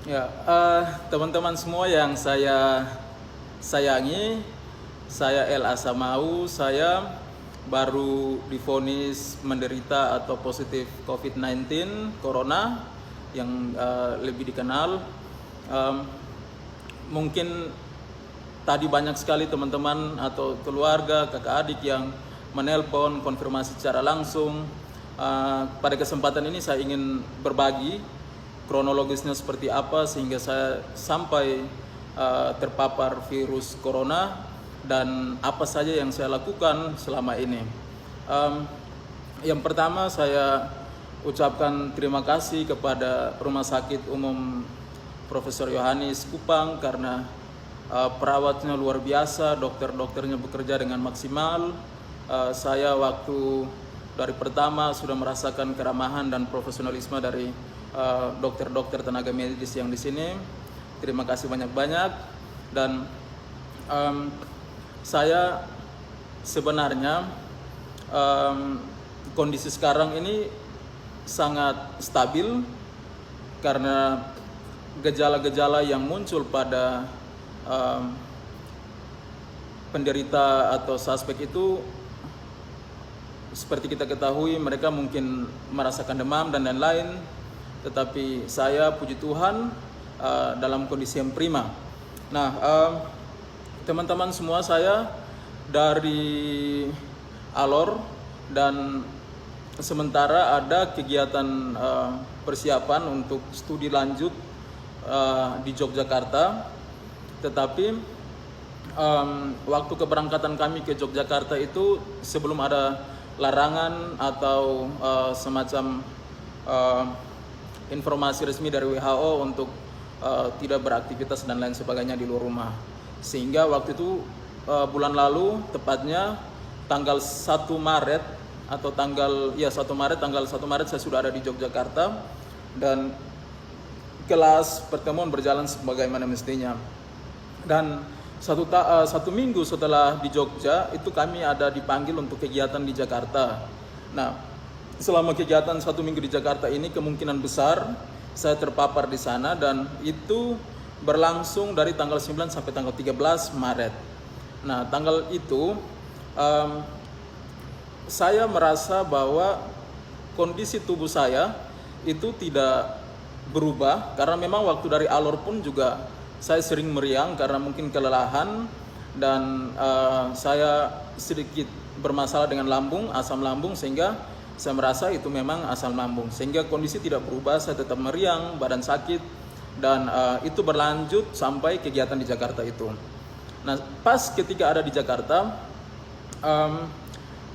Ya, teman-teman semua yang saya sayangi, saya El Asamau, saya baru divonis menderita atau positif COVID-19, Corona, yang lebih dikenal. Um, Mungkin tadi banyak sekali teman-teman atau keluarga, kakak adik yang menelpon konfirmasi secara langsung. Pada kesempatan ini saya ingin berbagi kronologisnya seperti apa sehingga saya sampai terpapar virus corona dan apa saja yang saya lakukan selama ini. Um, yang pertama saya ucapkan terima kasih kepada Rumah Sakit Umum Profesor Yohanis Kupang karena perawatnya luar biasa, dokter-dokternya bekerja dengan maksimal. Saya waktu dari pertama sudah merasakan keramahan dan profesionalisme dari dokter-dokter tenaga medis yang di sini. Terima kasih banyak-banyak. Dan saya sebenarnya kondisi sekarang ini sangat stabil karena gejala-gejala yang muncul pada penderita atau suspek itu seperti kita ketahui mereka mungkin merasakan demam dan lain-lain, tetapi saya puji Tuhan dalam kondisi yang prima. Nah, teman-teman semua, saya dari Alor dan sementara ada kegiatan persiapan untuk studi lanjut di Yogyakarta, tetapi waktu keberangkatan kami ke Yogyakarta itu sebelum ada larangan atau semacam informasi resmi dari WHO untuk tidak beraktivitas dan lain sebagainya di luar rumah. Sehingga waktu itu bulan lalu tepatnya tanggal 1 Maret atau tanggal 1 Maret saya sudah ada di Yogyakarta dan kelas pertemuan berjalan sebagaimana mestinya. Dan satu minggu setelah di Jogja itu kami ada dipanggil untuk kegiatan di Jakarta. Nah, selama kegiatan 1 minggu di Jakarta ini kemungkinan besar saya terpapar di sana dan itu berlangsung dari tanggal 9 sampai tanggal 13 Maret. Nah, tanggal itu saya merasa bahwa kondisi tubuh saya itu tidak berubah karena memang waktu dari Alor pun juga saya sering meriang karena mungkin kelelahan dan saya sedikit bermasalah dengan lambung, asam lambung, sehingga saya merasa itu memang asam lambung, sehingga kondisi tidak berubah, saya tetap meriang, badan sakit dan itu berlanjut sampai kegiatan di Jakarta itu. Nah, pas ketika ada di Jakarta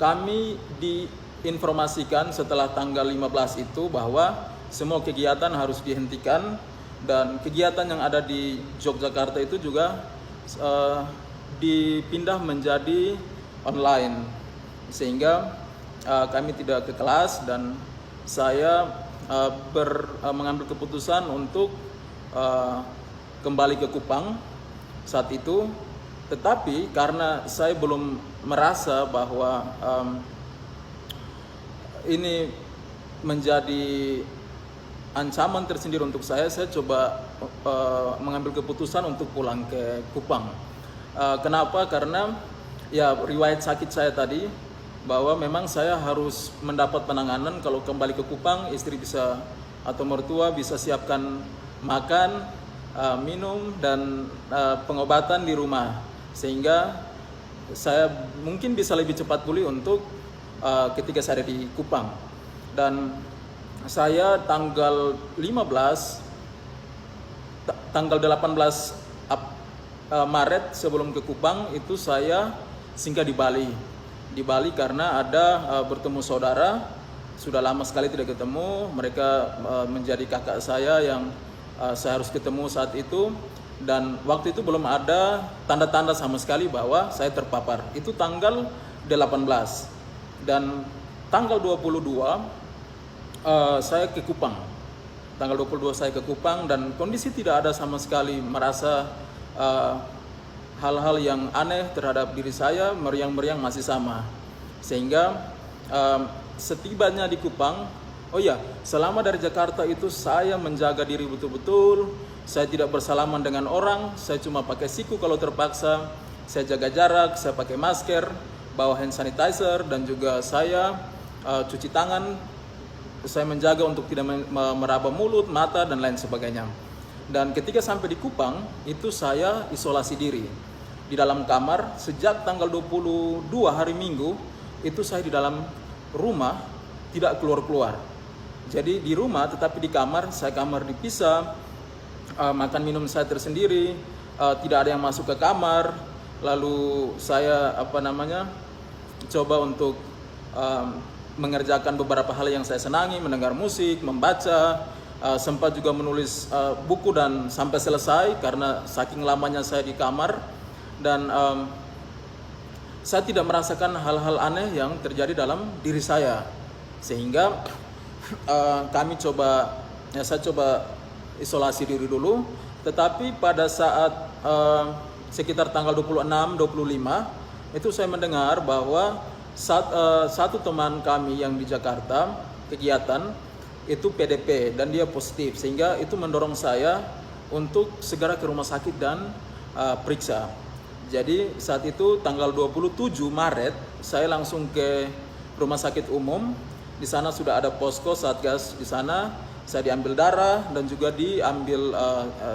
kami diinformasikan setelah tanggal 15 itu bahwa semua kegiatan harus dihentikan dan kegiatan yang ada di Yogyakarta itu juga dipindah menjadi online sehingga kami tidak ke kelas dan saya mengambil keputusan untuk kembali ke Kupang saat itu. Tetapi karena saya belum merasa bahwa ini menjadi ancaman tersendiri untuk saya coba mengambil keputusan untuk pulang ke Kupang. Kenapa? Karena ya riwayat sakit saya tadi bahwa memang saya harus mendapat penanganan. Kalau kembali ke Kupang, istri bisa atau mertua bisa siapkan makan, minum dan pengobatan di rumah, sehingga saya mungkin bisa lebih cepat pulih untuk ketika saya ada di Kupang. Dan saya tanggal 18 Maret sebelum ke Kupang itu saya singgah di Bali. Di Bali karena ada bertemu saudara, sudah lama sekali tidak ketemu. Mereka menjadi kakak saya yang saya harus ketemu saat itu. Dan waktu itu belum ada tanda-tanda sama sekali bahwa saya terpapar. Itu tanggal 18. Dan tanggal 22 saya ke Kupang. Tanggal 22 saya ke Kupang dan kondisi tidak ada sama sekali merasa hal-hal yang aneh terhadap diri saya, meriang-meriang masih sama. Sehingga setibanya di Kupang Oh iya, selama dari Jakarta itu saya menjaga diri betul-betul. Saya tidak bersalaman dengan orang, saya cuma pakai siku kalau terpaksa. Saya jaga jarak, saya pakai masker, bawa hand sanitizer, dan juga saya cuci tangan. Saya menjaga untuk tidak meraba mulut, mata, dan lain sebagainya. Dan ketika sampai di Kupang, itu saya isolasi diri di dalam kamar sejak tanggal 22 hari Minggu. Itu saya di dalam rumah, tidak keluar-keluar. Jadi di rumah tetapi di kamar, saya kamar dipisah, makan minum saya tersendiri, tidak ada yang masuk ke kamar. Lalu saya coba untuk mengerjakan beberapa hal yang saya senangi, mendengar musik, membaca, sempat juga menulis buku dan sampai selesai karena saking lamanya saya di kamar. Dan saya tidak merasakan hal-hal aneh yang terjadi dalam diri saya, sehingga saya coba isolasi diri dulu. Tetapi pada saat sekitar tanggal 26-25 itu saya mendengar bahwa satu teman kami yang di Jakarta kegiatan itu PDP dan dia positif, sehingga itu mendorong saya untuk segera ke rumah sakit dan periksa. Jadi saat itu tanggal 27 Maret saya langsung ke rumah sakit umum. Di sana sudah ada posko Satgas di sana. Saya diambil darah dan juga diambil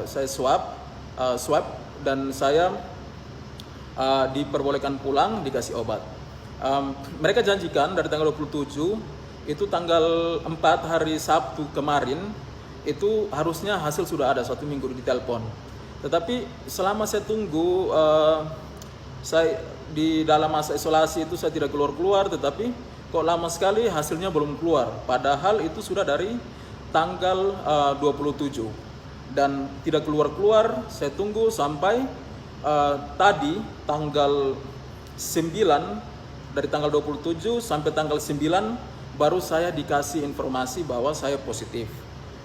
saya swab dan saya diperbolehkan pulang, dikasih obat. Mereka janjikan dari tanggal 27 itu tanggal 4 hari Sabtu kemarin itu harusnya hasil sudah ada, 1 minggu ditelepon. Tetapi selama saya tunggu, saya di dalam masa isolasi itu saya tidak keluar-keluar, tetapi kok lama sekali hasilnya belum keluar. Padahal itu sudah dari tanggal 27 dan tidak keluar-keluar. Saya tunggu sampai tadi tanggal 9, dari tanggal 27 sampai tanggal 9 baru saya dikasih informasi bahwa saya positif.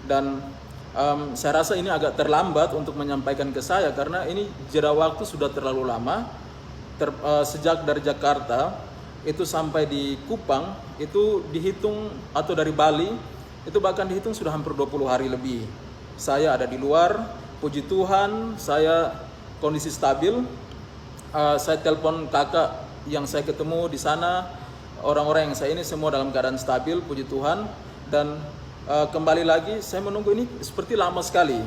Dan saya rasa ini agak terlambat untuk menyampaikan ke saya karena ini jeda waktu sudah terlalu lama. Sejak dari Jakarta itu sampai di Kupang itu dihitung, atau dari Bali itu bahkan dihitung sudah hampir 20 hari lebih. Saya ada di luar, puji Tuhan saya kondisi stabil. Saya telepon kakak yang saya ketemu di sana, orang-orang yang saya ini semua dalam keadaan stabil, puji Tuhan. Dan kembali lagi saya menunggu ini seperti lama sekali.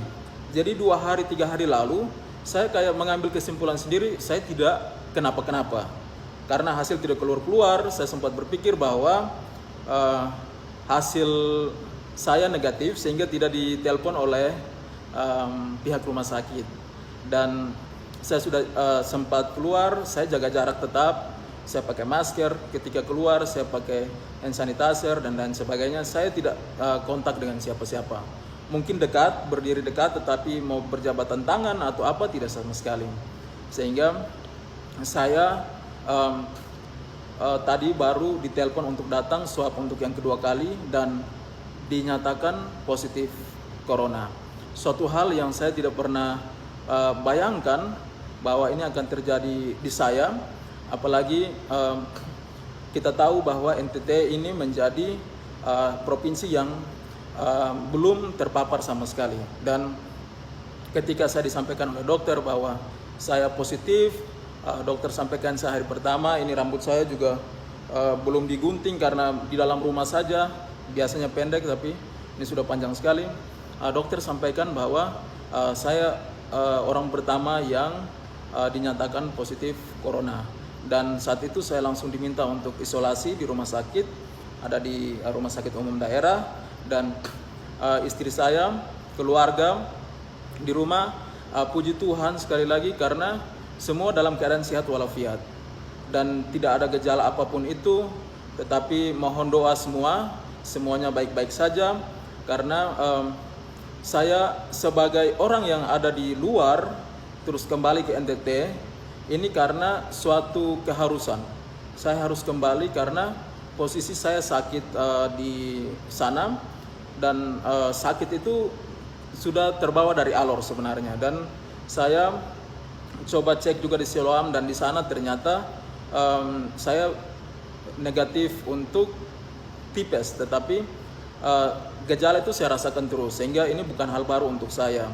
Jadi 2 hari 3 hari lalu saya kayak mengambil kesimpulan sendiri, saya tidak kenapa-kenapa. Karena hasil tidak keluar-keluar, saya sempat berpikir bahwa hasil saya negatif sehingga tidak ditelepon oleh pihak rumah sakit. Dan saya sudah sempat keluar, saya jaga jarak tetap, saya pakai masker, ketika keluar saya pakai hand sanitizer dan lain sebagainya. Saya tidak kontak dengan siapa-siapa. Mungkin dekat, berdiri dekat, tetapi mau berjabatan tangan atau apa tidak sama sekali. Sehingga saya tadi baru ditelepon untuk datang swab untuk yang kedua kali dan dinyatakan positif corona. Suatu hal yang saya tidak pernah bayangkan bahwa ini akan terjadi di saya. Apalagi kita tahu bahwa NTT ini menjadi provinsi yang belum terpapar sama sekali. Dan ketika saya disampaikan oleh dokter bahwa saya positif, dokter sampaikan saya hari pertama, ini rambut saya juga belum digunting karena di dalam rumah saja, biasanya pendek tapi ini sudah panjang sekali. Dokter sampaikan bahwa saya orang pertama yang dinyatakan positif corona. Dan saat itu saya langsung diminta untuk isolasi di rumah sakit, ada di rumah sakit umum daerah. Dan istri saya, keluarga di rumah, puji Tuhan sekali lagi karena semua dalam keadaan sehat walafiat dan tidak ada gejala apapun itu. Tetapi mohon doa semuanya baik-baik saja, karena saya sebagai orang yang ada di luar terus kembali ke NTT ini karena suatu keharusan. Saya harus kembali karena posisi saya sakit di sana, dan sakit itu sudah terbawa dari alor sebenarnya. Dan saya coba cek juga di Siloam dan di sana ternyata saya negatif untuk tipes, tetapi gejala itu saya rasakan terus, sehingga ini bukan hal baru untuk saya.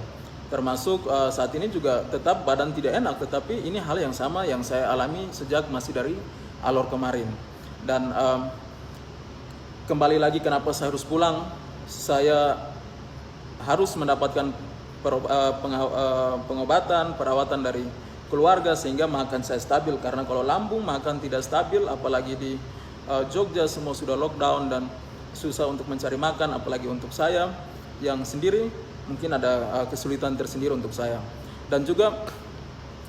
Termasuk saat ini juga tetap badan tidak enak, tetapi ini hal yang sama yang saya alami sejak masih dari alor kemarin. Dan kembali lagi kenapa saya harus pulang, saya harus mendapatkan pengobatan, perawatan dari keluarga sehingga makan saya stabil. Karena kalau lambung makan tidak stabil, apalagi di Jogja semua sudah lockdown dan susah untuk mencari makan, apalagi untuk saya yang sendiri mungkin ada kesulitan tersendiri untuk saya. Dan juga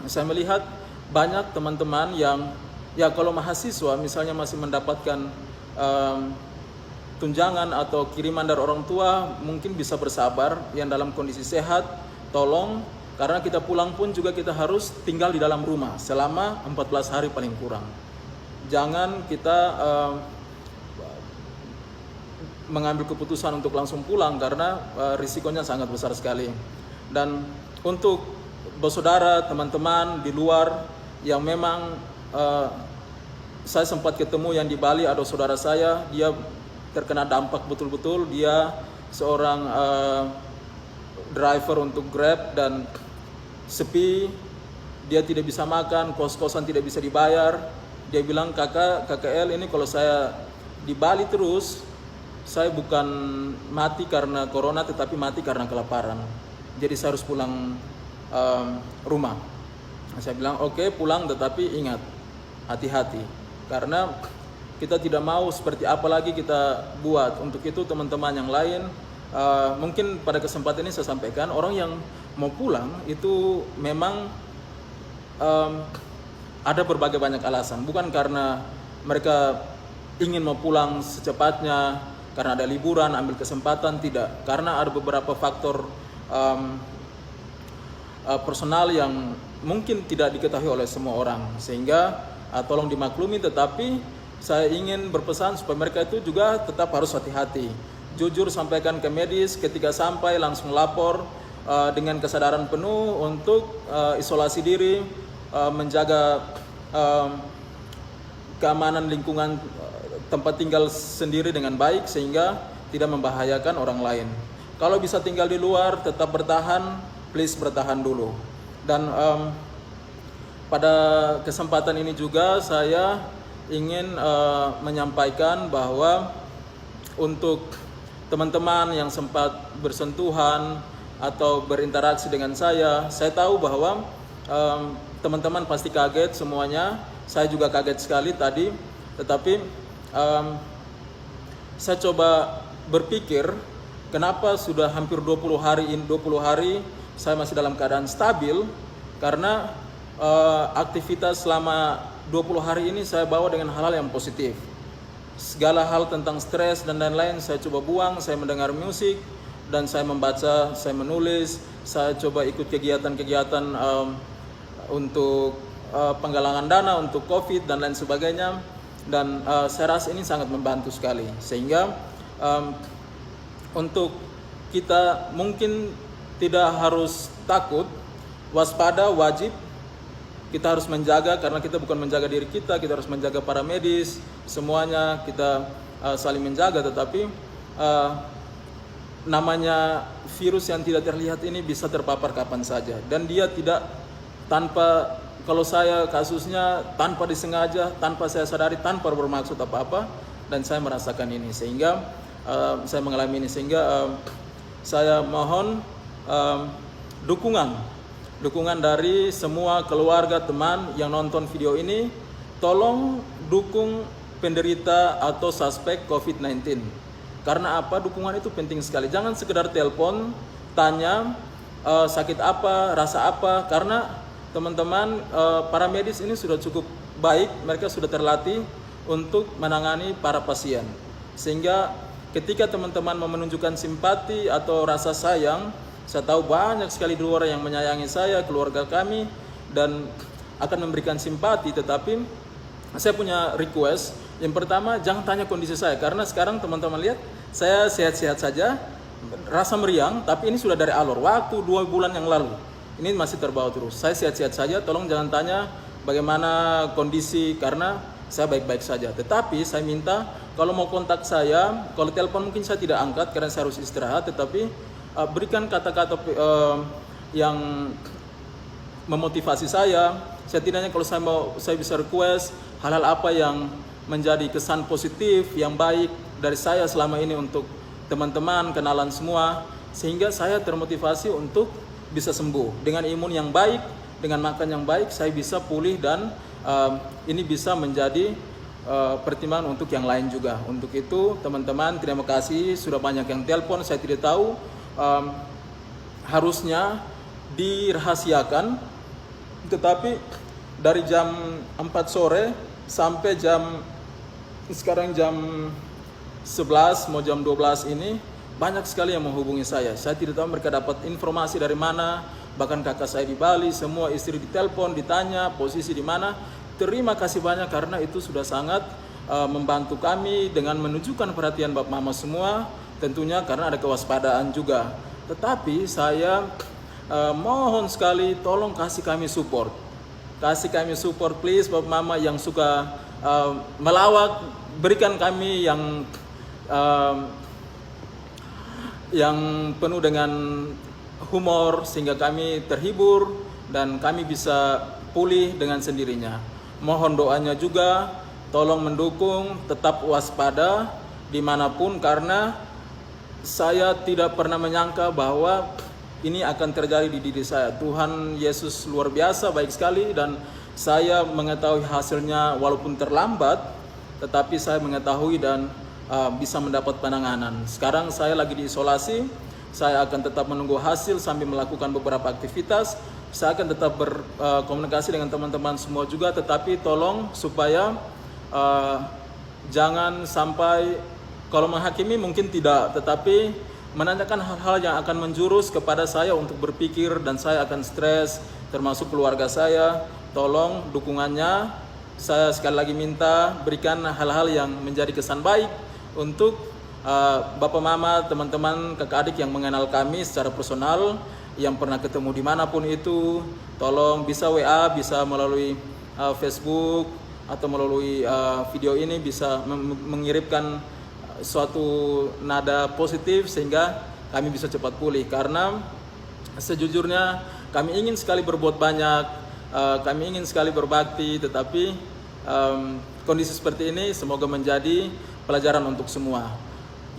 saya melihat banyak teman-teman yang ya kalau mahasiswa misalnya masih mendapatkan tunjangan atau kiriman dari orang tua, mungkin bisa bersabar. Yang dalam kondisi sehat, tolong, karena kita pulang pun juga kita harus tinggal di dalam rumah selama 14 hari paling kurang. Jangan kita mengambil keputusan untuk langsung pulang karena risikonya sangat besar sekali. Dan untuk bersaudara, teman-teman di luar yang memang saya sempat ketemu yang di Bali, ada saudara saya, dia terkena dampak betul-betul. Dia seorang driver untuk Grab dan sepi, dia tidak bisa makan, kos-kosan tidak bisa dibayar. Dia bilang, KKL ini kalau saya di Bali terus, saya bukan mati karena corona tetapi mati karena kelaparan. Jadi saya harus pulang rumah. Saya bilang oke, pulang, tetapi ingat, hati-hati. Karena kita tidak mau seperti apa lagi kita buat. Untuk itu teman-teman yang lain, mungkin pada kesempatan ini saya sampaikan, orang yang mau pulang itu memang ada berbagai banyak alasan. Bukan karena mereka ingin mau pulang secepatnya, karena ada liburan, ambil kesempatan, tidak. Karena ada beberapa faktor personal yang mungkin tidak diketahui oleh semua orang. Sehingga tolong dimaklumi, tetapi saya ingin berpesan supaya mereka itu juga tetap harus hati-hati. Jujur sampaikan ke medis, ketika sampai langsung lapor dengan kesadaran penuh untuk isolasi diri, menjaga keamanan lingkungan tempat tinggal sendiri dengan baik sehingga tidak membahayakan orang lain. Kalau bisa tinggal di luar, tetap bertahan, please bertahan dulu. Dan pada kesempatan ini juga saya ingin menyampaikan bahwa untuk teman-teman yang sempat bersentuhan atau berinteraksi dengan saya tahu bahwa teman-teman pasti kaget semuanya. Saya juga kaget sekali tadi, tetapi saya coba berpikir kenapa sudah hampir 20 hari saya masih dalam keadaan stabil, karena aktivitas selama 20 hari ini saya bawa dengan hal-hal yang positif. Segala hal tentang stres dan lain-lain saya coba buang, saya mendengar musik dan saya membaca, saya menulis, saya coba ikut kegiatan-kegiatan untuk penggalangan dana untuk COVID dan lain sebagainya. Dan saya rasa ini sangat membantu sekali. Sehingga untuk kita mungkin tidak harus takut, waspada, wajib. Kita harus menjaga, karena kita bukan menjaga diri kita harus menjaga para medis, semuanya kita saling menjaga. Tetapi namanya virus yang tidak terlihat ini bisa terpapar kapan saja. Dan dia tidak tanpa, kalau saya kasusnya tanpa disengaja, tanpa saya sadari, tanpa bermaksud apa-apa, dan saya merasakan ini, sehingga saya mengalami ini. Sehingga saya mohon dukungan dari semua keluarga, teman yang nonton video ini. Tolong dukung penderita atau suspek COVID-19. Karena apa? Dukungan itu penting sekali. Jangan sekedar telepon, tanya sakit apa, rasa apa, karena teman-teman para medis ini sudah cukup baik, mereka sudah terlatih untuk menangani para pasien. Sehingga ketika teman-teman mau menunjukkan simpati atau rasa sayang, saya tahu banyak sekali di luar yang menyayangi saya, keluarga kami, dan akan memberikan simpati. Tetapi saya punya request, yang pertama jangan tanya kondisi saya, karena sekarang teman-teman lihat saya sehat-sehat saja, rasa meriang, tapi ini sudah dari alor, waktu 2 bulan yang lalu. Ini masih terbawa terus. Saya sehat-sehat saja, tolong jangan tanya bagaimana kondisi, karena saya baik-baik saja. Tetapi saya minta kalau mau kontak saya, kalau telepon mungkin saya tidak angkat karena saya harus istirahat, tetapi berikan kata-kata yang memotivasi saya. Setidaknya kalau saya bisa request hal-hal apa yang menjadi kesan positif yang baik dari saya selama ini untuk teman-teman, kenalan semua, sehingga saya termotivasi untuk bisa sembuh dengan imun yang baik, dengan makan yang baik, saya bisa pulih dan ini bisa menjadi pertimbangan untuk yang lain juga. Untuk itu teman-teman, terima kasih sudah banyak yang telepon. Saya tidak tahu harusnya dirahasiakan, tetapi dari jam 4 sore sampai sekarang jam 11 mau jam 12 ini banyak sekali yang menghubungi saya. Saya tidak tahu mereka dapat informasi dari mana. Bahkan kakak saya di Bali, semua istri ditelepon, ditanya posisi di mana. Terima kasih banyak karena itu sudah sangat membantu kami dengan menunjukkan perhatian Bapak Mama semua, tentunya karena ada kewaspadaan juga. Tetapi saya mohon sekali tolong kasih kami support. Kasih kami support please Bapak Mama yang suka melawak, berikan kami yang penuh dengan humor sehingga kami terhibur dan kami bisa pulih dengan sendirinya. Mohon doanya juga, tolong mendukung, tetap waspada dimanapun, karena saya tidak pernah menyangka bahwa ini akan terjadi di diri saya. Tuhan Yesus luar biasa, baik sekali, dan saya mengetahui hasilnya walaupun terlambat, tetapi saya mengetahui dan bisa mendapat penanganan. Sekarang saya lagi diisolasi, saya akan tetap menunggu hasil sambil melakukan beberapa aktivitas. Saya akan tetap berkomunikasi dengan teman-teman semua juga, tetapi tolong supaya jangan sampai, kalau menghakimi mungkin tidak, tetapi menanyakan hal-hal yang akan menjurus kepada saya untuk berpikir dan saya akan stres, termasuk keluarga saya. Tolong dukungannya, saya sekali lagi minta berikan hal-hal yang menjadi kesan baik untuk Bapak Mama, teman-teman, kakak adik yang mengenal kami secara personal, yang pernah ketemu dimanapun itu. Tolong bisa WA, bisa melalui Facebook atau melalui video ini bisa mengirimkan suatu nada positif sehingga kami bisa cepat pulih. Karena sejujurnya kami ingin sekali berbuat banyak, kami ingin sekali berbakti, tetapi kondisi seperti ini semoga menjadi pelajaran untuk semua.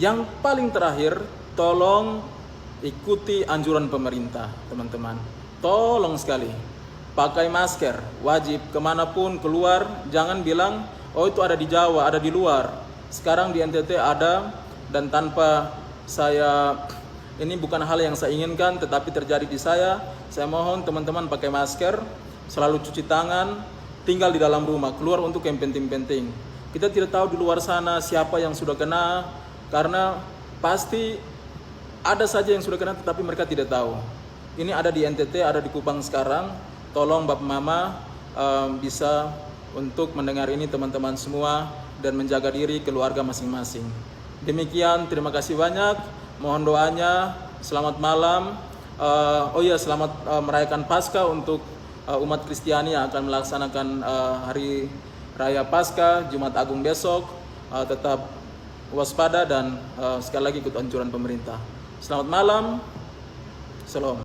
Yang paling terakhir, tolong ikuti anjuran pemerintah, teman-teman. Tolong sekali, pakai masker, wajib kemanapun keluar. Jangan bilang, oh itu ada di Jawa, ada di luar. Sekarang di NTT ada, dan tanpa saya, ini bukan hal yang saya inginkan, tetapi terjadi di saya. Saya mohon teman-teman pakai masker, selalu cuci tangan, tinggal di dalam rumah, keluar untuk yang penting-penting. Kita tidak tahu di luar sana siapa yang sudah kena, karena pasti ada saja yang sudah kena tetapi mereka tidak tahu. Ini ada di NTT, ada di Kupang sekarang. Tolong Bapak Mama bisa untuk mendengar ini teman-teman semua dan menjaga diri keluarga masing-masing. Demikian, terima kasih banyak. Mohon doanya. Selamat malam. Selamat merayakan Paskah untuk umat Kristiani yang akan melaksanakan hari Raya Paskah, Jumat Agung besok. Tetap waspada dan sekali lagi ikut anjuran pemerintah. Selamat malam. Salam.